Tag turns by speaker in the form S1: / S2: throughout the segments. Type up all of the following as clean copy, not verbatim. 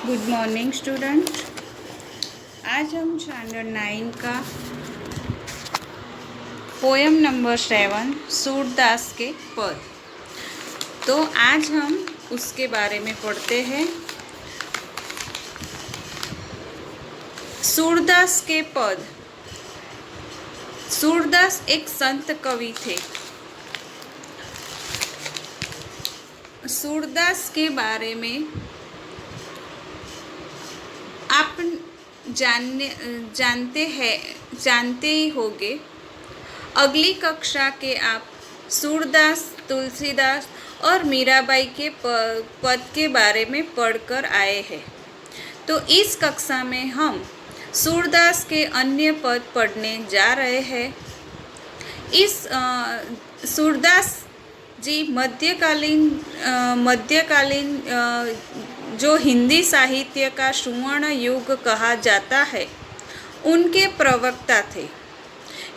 S1: Good morning student. आज हम standard 9 का पोएम नंबर 7 सूरदास के पद, तो आज हम उसके बारे में पढ़ते हैं। सूरदास के पद। सूरदास एक संत कवि थे। सूरदास के बारे में आप जानते ही होंगे। अगली कक्षा के आप सूरदास, तुलसीदास और मीराबाई के पद के बारे में पढ़कर आए हैं। तो इस कक्षा में हम सूरदास के अन्य पद पढ़ने जा रहे हैं। इस सूरदास जी मध्यकालीन जो हिंदी साहित्य का सुवर्ण युग कहा जाता है, उनके प्रवक्ता थे।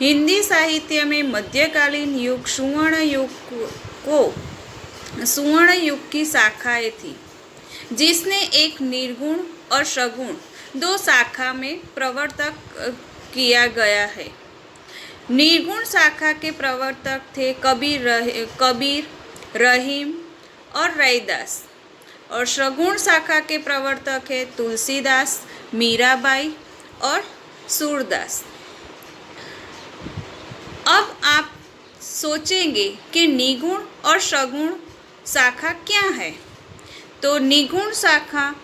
S1: हिंदी साहित्य में मध्यकालीन युग सुवर्ण युग की शाखाएं थी, जिसने एक निर्गुण और सगुण दो शाखा में प्रवर्तक किया गया है। निर्गुण शाखा के प्रवर्तक थे कबीर, रहीम और रैदास, और सगुण शाखा के प्रवर्तक है तुलसीदास, मीराबाई और सूरदास। अब आप सोचेंगे कि निगुण और सगुण शाखा क्या है। तो निगुण शाखा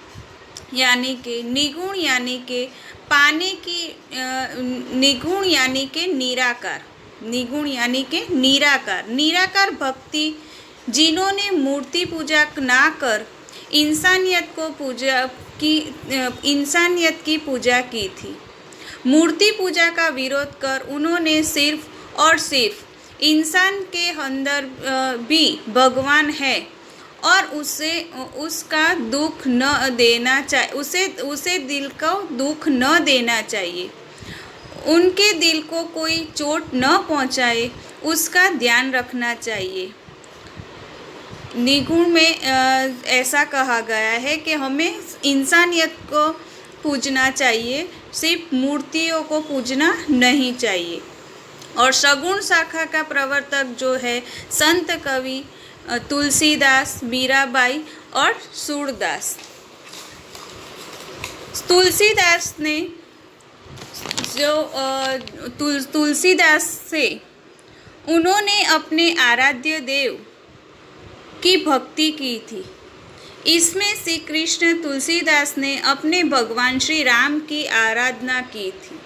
S1: यानी कि निगुण यानी कि पाने की निगुण यानी कि निराकार। निगुण यानी कि निराकार भक्ति, जिन्होंने मूर्ति पूजा ना कर इंसानियत की पूजा की थी। मूर्ति पूजा का विरोध कर उन्होंने सिर्फ और सिर्फ इंसान के अंदर भी भगवान है और उसका दुख न देना चाहिए, उसे दिल को दुख न देना चाहिए, उनके दिल को कोई चोट न पहुंचाए, उसका ध्यान रखना चाहिए। निगुण में ऐसा कहा गया है कि हमें इंसानियत को पूजना चाहिए, सिर्फ मूर्तियों को पूजना नहीं चाहिए। और सगुण शाखा का प्रवर्तक जो है संत कवि तुलसीदास, मीराबाई और सूरदास। तुलसीदास ने तुलसीदास से उन्होंने अपने आराध्य देव की भक्ति की थी। इसमें श्री कृष्ण तुलसीदास ने अपने भगवान श्री राम की आराधना की थी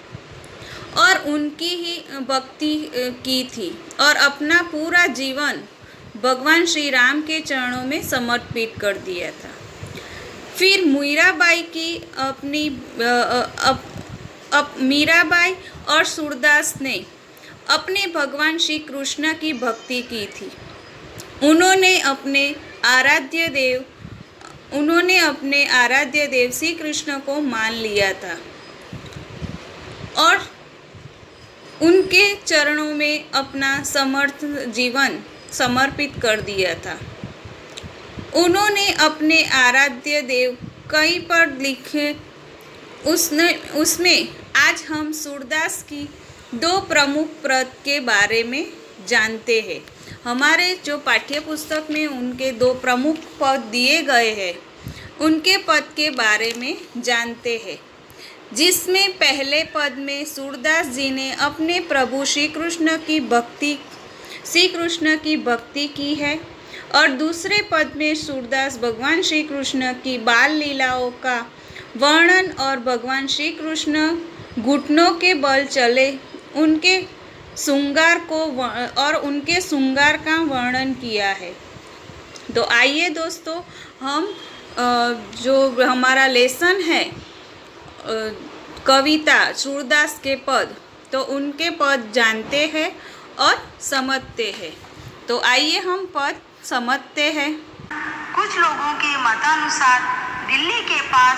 S1: और उनकी ही भक्ति की थी और अपना पूरा जीवन भगवान श्री राम के चरणों में समर्पित कर दिया था। फिर मीराबाई और सूरदास ने अपने भगवान श्री कृष्ण की भक्ति की थी। उन्होंने अपने आराध्य देव श्री कृष्ण को मान लिया था और उनके चरणों में अपना समर्थ जीवन समर्पित कर दिया था। उन्होंने अपने आराध्य देव कई पद लिखे। उसमें आज हम सूरदास की दो प्रमुख पद के बारे में जानते हैं। हमारे जो पाठ्य पुस्तक में उनके दो प्रमुख पद दिए गए हैं, उनके पद के बारे में जानते हैं। जिसमें पहले पद में सूरदास जी ने अपने प्रभु श्री कृष्ण की भक्ति की है और दूसरे पद में सूरदास भगवान श्री कृष्ण की बाल लीलाओं का वर्णन और भगवान श्री कृष्ण घुटनों के बल चले उनके श्रृंगार का वर्णन किया है। तो आइए दोस्तों, हम जो हमारा लेसन है कविता सूरदास के पद, तो उनके पद जानते हैं और समझते हैं। तो आइए हम पद समझते हैं।
S2: कुछ लोगों के मतानुसार दिल्ली के पास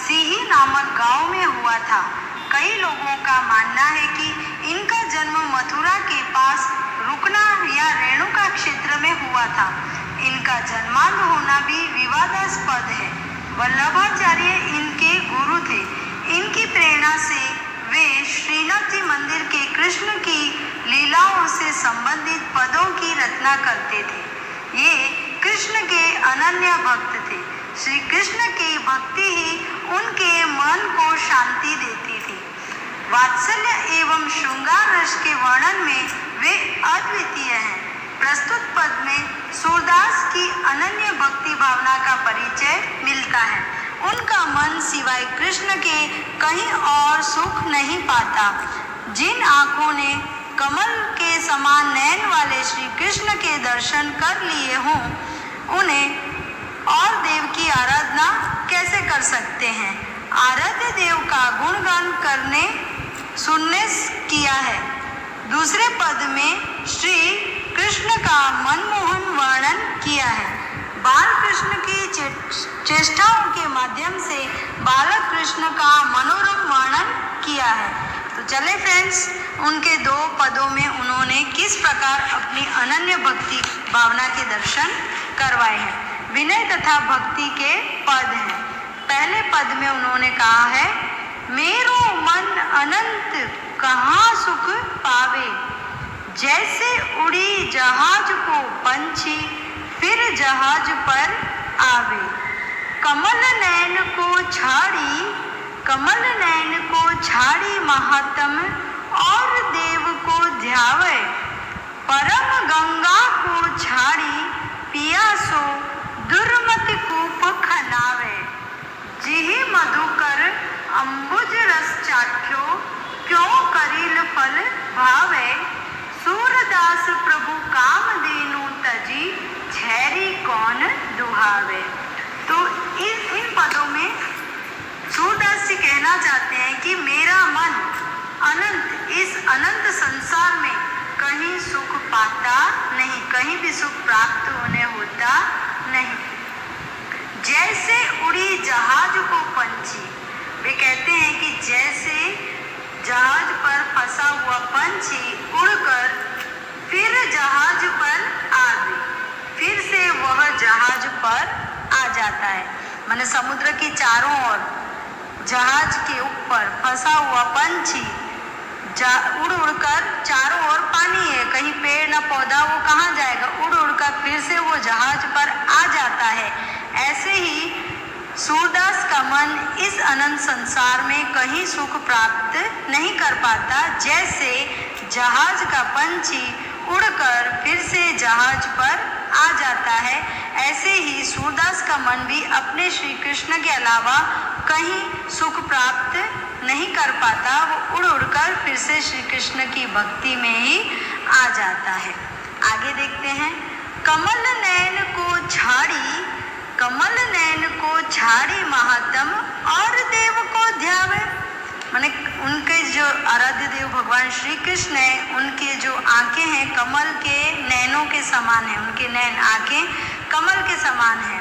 S2: सीही नामक गांव में हुआ था। कई लोगों का मानना है कि इनका जन्म मथुरा के पास रुकना या रेणुका क्षेत्र में हुआ था। इनका जन्मांध होना भी विवादास्पद है। वल्लभाचार्य इनके गुरु थे। इनकी प्रेरणा से वे श्रीनाथ जी मंदिर के कृष्ण की लीलाओं से संबंधित पदों की रचना करते थे। ये कृष्ण के अनन्य भक्त थे। श्री कृष्ण की भक्ति ही उनके मन को शांति देती थी। वात्सल्य एवं श्रृंगार रस के वर्णन में वे अद्वितीय हैं। प्रस्तुत पद में सूरदास की अनन्य भक्ति भावना का परिचय मिलता है। उनका मन सिवाय कृष्ण के कहीं और सुख नहीं पाता। जिन आँखों ने कमल के समान नयन वाले श्री कृष्ण के दर्शन कर लिए हों, उन्हें और देव की आराधना कैसे कर सकते हैं। आराध्य देव का गुणगान करने सुनने किया है। दूसरे पद में श्री कृष्ण का मनमोहन वर्णन किया है। बाल कृष्ण की चेष्टाओं के माध्यम से बालक कृष्ण का मनोरम वर्णन किया है। तो चले फ्रेंड्स, उनके दो पदों में उन्होंने किस प्रकार अपनी अनन्य भक्ति भावना के दर्शन करवाए हैं। विनय तथा भक्ति के पद हैं। पहले पद में उन्होंने कहा है, मेरो मन अनंत कहाँ सुख पावे, जैसे उड़ी जहाज को पंछी फिर जहाज पर आवे। कमल नयन को छाड़ी महात्म और देव को ध्यावे। परम गंगा को छाड़ी पियासो दुर्मति कूप खनावे। जिहि मधुकर अम्बुज रस चाख्यो, क्यों करील फल भावे। सूरदास प्रभु काम देनु तजी, छैरी कौन दुहावे। तो इन पदों में सूरदास जी कहना चाहते हैं कि मेरा मन अनंत, इस अनंत संसार में कहीं सुख पाता नहीं, कहीं भी सुख प्राप्त होने होता नहीं। जैसे उड़ी जहाज को पंछी, वे कहते हैं कि जैसे जहाज पर फंसा हुआ पंछी उड़कर फिर जहाज पर आवे, फिर से वह जहाज पर आ जाता है। माने समुद्र की चारों ओर जहाज के ऊपर फंसा हुआ पंछी उड़ उड़कर, चारों ओर पानी है, कहीं पेड़ न पौधा, वो कहाँ जाएगा, उड़ उड़कर फिर से वो जहाज पर आ जाता है। ऐसे ही सूरदास का मन इस अनंत संसार में कहीं सुख प्राप्त नहीं कर पाता। जैसे जहाज का पंछी उड़कर फिर से जहाज पर आ जाता है, ऐसे ही सूरदास का मन भी अपने श्री कृष्ण के अलावा कहीं सुख प्राप्त नहीं कर पाता। वो उड़ उड़कर फिर से श्री कृष्ण की भक्ति में ही आ जाता है। आगे देखते हैं, कमल नयन को छाड़ी महात्म और देव को ध्यावे। माने उनके जो आराध्य देव भगवान श्री कृष्ण है, उनके जो आंखें हैं कमल के नयनों के समान है, उनके नयन आंखें कमल के समान है।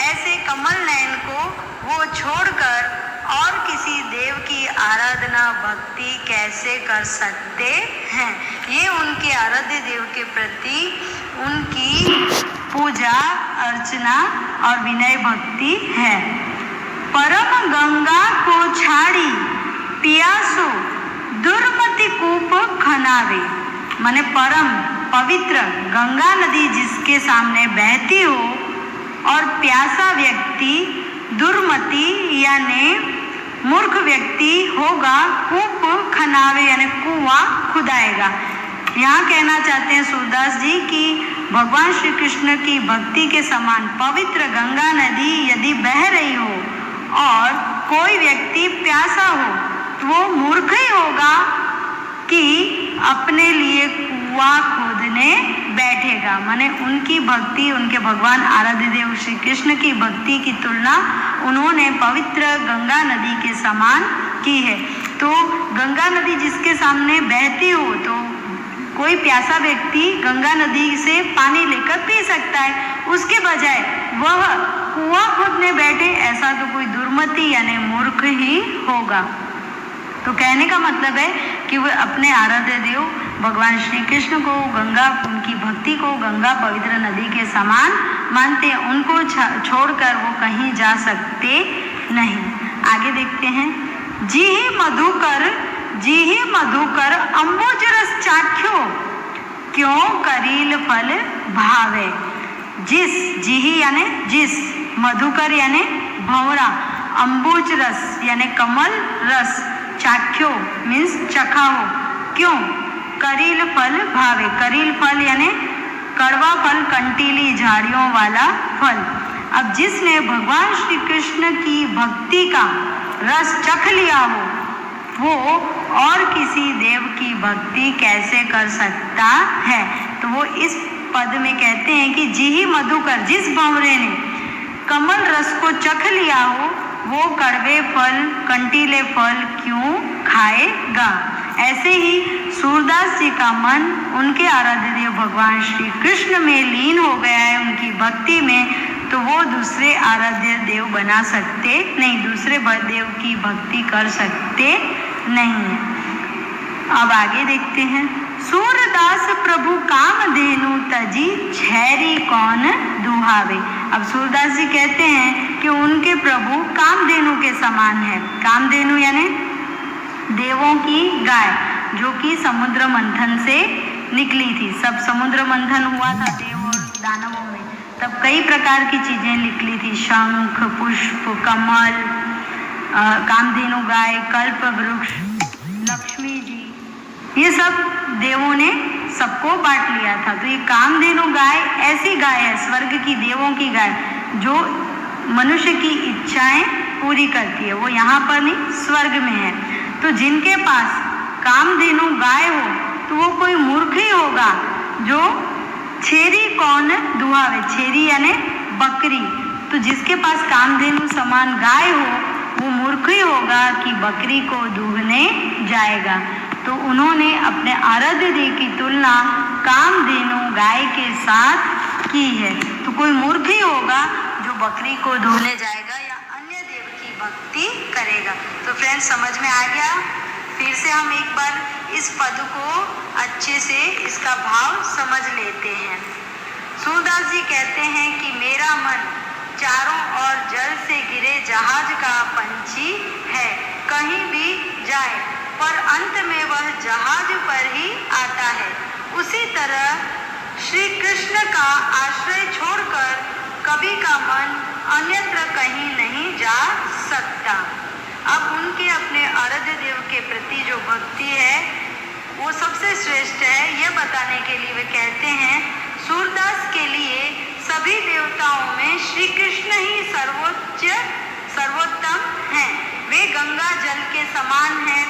S2: ऐसे कमल नयन को वो छोड़कर और किसी देव की आराधना भक्ति कैसे कर सकते हैं। ये उनके आराध्य देव के प्रति उनकी पूजा अर्चना और विनय भक्ति है। परम गंगा को छाड़ी पियासो दुर्मति कूप खनावे। माने परम पवित्र गंगा नदी जिसके सामने बहती हो और प्यासा व्यक्ति दुर्मति यानी मूर्ख व्यक्ति होगा, कूप खनावे यानी कुआं खुदाएगा। यहाँ कहना चाहते हैं सूरदास जी कि भगवान श्री कृष्ण की भक्ति के समान पवित्र गंगा नदी यदि बह रही हो और कोई व्यक्ति प्यासा हो, तो वो मूर्ख ही होगा कि अपने लिए कुआं खोदने बैठेगा। माने उनकी भक्ति, उनके भगवान आराध्य देव श्री कृष्ण की भक्ति की तुलना उन्होंने पवित्र गंगा नदी के समान की है। तो गंगा नदी जिसके सामने बहती हो, तो कोई प्यासा व्यक्ति गंगा नदी से पानी लेकर पी सकता है, उसके बजाय वह कुआं खोदने बैठे, ऐसा तो कोई दुर्मति यानी मूर्ख ही होगा। तो कहने का मतलब है कि वह अपने आराध्य देव भगवान श्री कृष्ण को गंगा, उनकी भक्ति को गंगा पवित्र नदी के समान मानते हैं। उनको छोड़कर वो कहीं जा सकते नहीं। आगे देखते हैं। जी ही मधुकर अम्बुज रस चाख्यो, क्यों करील फल भावे। जी यानी जिस, मधुकर यानी भंवरा, अम्बुज रस यानी कमल रस, चाख्यो मीन्स चखा हो, क्यों करील फल भावे। करील फल यानी कड़वा फल, कंटीली झाड़ियों वाला फल। अब जिसने भगवान श्री कृष्ण की भक्ति का रस चख लिया हो, वो और किसी देव की भक्ति कैसे कर सकता है। तो वो इस पद में कहते हैं कि जी ही मधुकर, जिस भंवरे ने कमल रस को चख लिया हो, वो कड़वे फल, कंटीले फल क्यों खाएगा। ऐसे ही सूरदास जी का मन उनके आराध्य देव भगवान श्री कृष्ण में लीन हो गया है, उनकी भक्ति में, तो वो दूसरे आराध्य देव बना सकते नहीं, दूसरे देव की भक्ति कर सकते नहीं। अब आगे देखते हैं। सूरदास प्रभु कामधेनु तजी, छैरी कौन दुहावे। अब सूरदास जी कहते हैं कि उनके प्रभु कामधेनु के समान है। कामधेनु यानी देवों की गाय, जो कि समुद्र मंथन से निकली थी। सब समुद्र मंथन हुआ था देव और दानवों में, तब कई प्रकार की चीजें निकली थी, शंख, पुष्प, कमल, कामधेनु गाय, कल्प वृक्ष, लक्ष्मी जी, ये सब देवों ने सबको बांट लिया था। तो ये कामधेनु गाय ऐसी गाय है, स्वर्ग की देवों की गाय, जो मनुष्य की इच्छाएं पूरी करती है। वो यहाँ पर नहीं, स्वर्ग में है। तो जिनके पास कामधेनु गाय हो, तो वो कोई मूर्ख ही होगा जो छेरी कौन दुहावे। छेरी यानी बकरी। तो जिसके पास कामधेनु समान गाय हो, वो मूर्ख ही होगा कि बकरी को दूहने जाएगा। तो उन्होंने अपने आराध्य देव की तुलना कामधेनु गाय के साथ की है। तो कोई मूर्ख ही होगा जो बकरी को दूहने जाएगा या अन्य देव की भक्ति करेगा। तो फ्रेंड्स, समझ में आ गया। फिर से हम एक बार इस पद को अच्छे से इसका भाव समझ लेते हैं। सूरदास जी कहते हैं कि मेरा मन चारों ओर जल से घिरे जहाज का पंछी है, कहीं भी जाए पर अंत में वह जहाज पर ही आता है। उसी तरह श्री कृष्ण का आश्रय छोड़कर कभी का मन अन्यत्र कहीं नहीं जा सकता। अब उनके अपने आराध्य देव के प्रति जो भक्ति है वो सबसे श्रेष्ठ है, यह बताने के लिए वे कहते हैं, सूरदास के लिए सभी देवताओं में श्री कृष्ण ही सर्वोत्तम हैं। वे गंगा जल के समान हैं,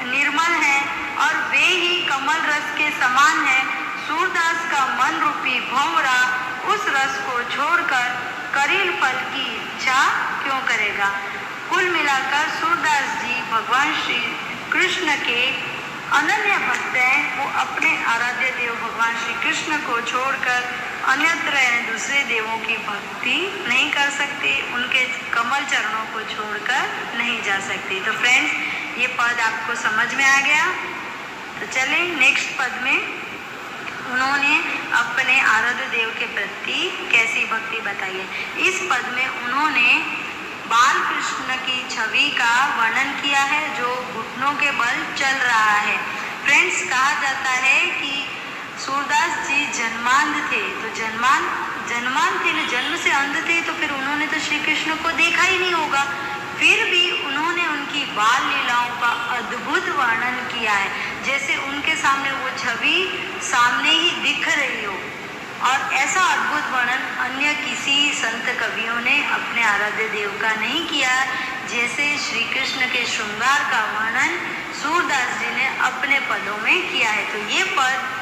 S2: निर्मल हैं, और वे ही कमल रस के समान हैं। सूरदास का मन रूपी भंवरा उस रस को छोड़कर करील फल की इच्छा क्यों करेगा। कुल मिलाकर सूरदास जी भगवान श्री कृष्ण के अनन्य भक्त हैं। वो अपने आराध्य देव भगवान श्री कृष्ण को छोड़कर अन्यत्र दूसरे देवों की भक्ति नहीं कर सकते, उनके कमल चरणों को छोड़कर नहीं जा सकते। तो फ्रेंड्स, ये पद आपको समझ में आ गया। तो चलें नेक्स्ट पद में उन्होंने अपने आराध्य देव के प्रति कैसी भक्ति बताई है। इस पद में उन्होंने बाल कृष्ण की छवि का वर्णन किया है, जो घुटनों के बल चल रहा है। फ्रेंड्स, कहा जाता है कि सूरदास जी जन्मांध थे, तो जन्मांध थे, जन्म से अंध थे, तो फिर उन्होंने तो श्री कृष्ण को देखा ही नहीं होगा। फिर भी उन्होंने उनकी बाल लीलाओं का अद्भुत वर्णन किया है, जैसे उनके सामने वो छवि सामने ही दिख रही हो। और ऐसा अद्भुत वर्णन अन्य किसी संत कवियों ने अपने आराध्य देव का नहीं किया, जैसे श्री कृष्ण के श्रृंगार का वर्णन सूरदास जी ने अपने पदों में किया है। तो ये पद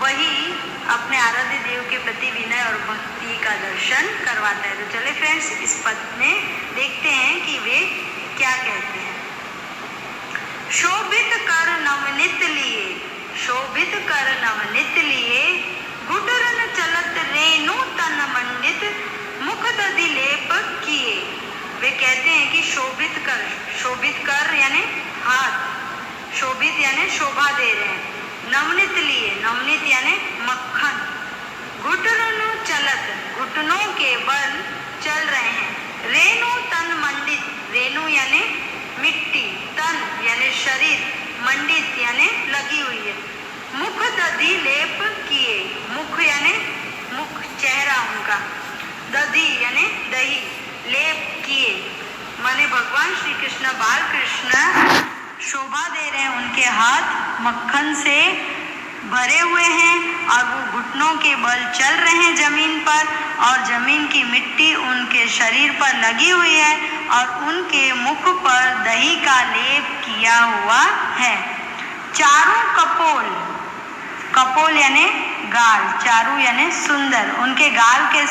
S2: वही अपने आराध्य देव के प्रति विनय और भक्ति का दर्शन करवाता है। तो चले फ्रेंड्स, इस पद में देखते हैं कि वे क्या कहते हैं। शोभित कर नवनित लिए, शोभित कर नवनित लिए, गुटरन चलत रेणु तन मंडित, मुख दधि लेप किए। वे कहते हैं कि शोभित कर यानी हाथ, शोभित यानी शोभा दे रहे हैं, नवनीत लिए, नवनीत यानी मक्खन। घुटनों चलत, घुटनों के बल चल रहे हैं। रेणु तन मंडित, रेणु यानी मिट्टी, तन यानी शरीर, मंडित यानी लगी हुई है। मुख दधि लेप किए, मुख यानी मुख चेहरा उनका, दधि यानी दही, लेप किए माने भगवान श्री कृष्ण बाल कृष्ण शोभा दे रहे हैं। उनके हाथ मक्खन से भरे हुए हैं और वो घुटनों के बल चल रहे हैं जमीन पर, और जमीन की मिट्टी उनके शरीर पर लगी हुई है और उनके मुख पर दही का लेप किया हुआ है। चारू कपोल, कपोल यानी गाल, चारू यानी सुंदर, उनके गाल के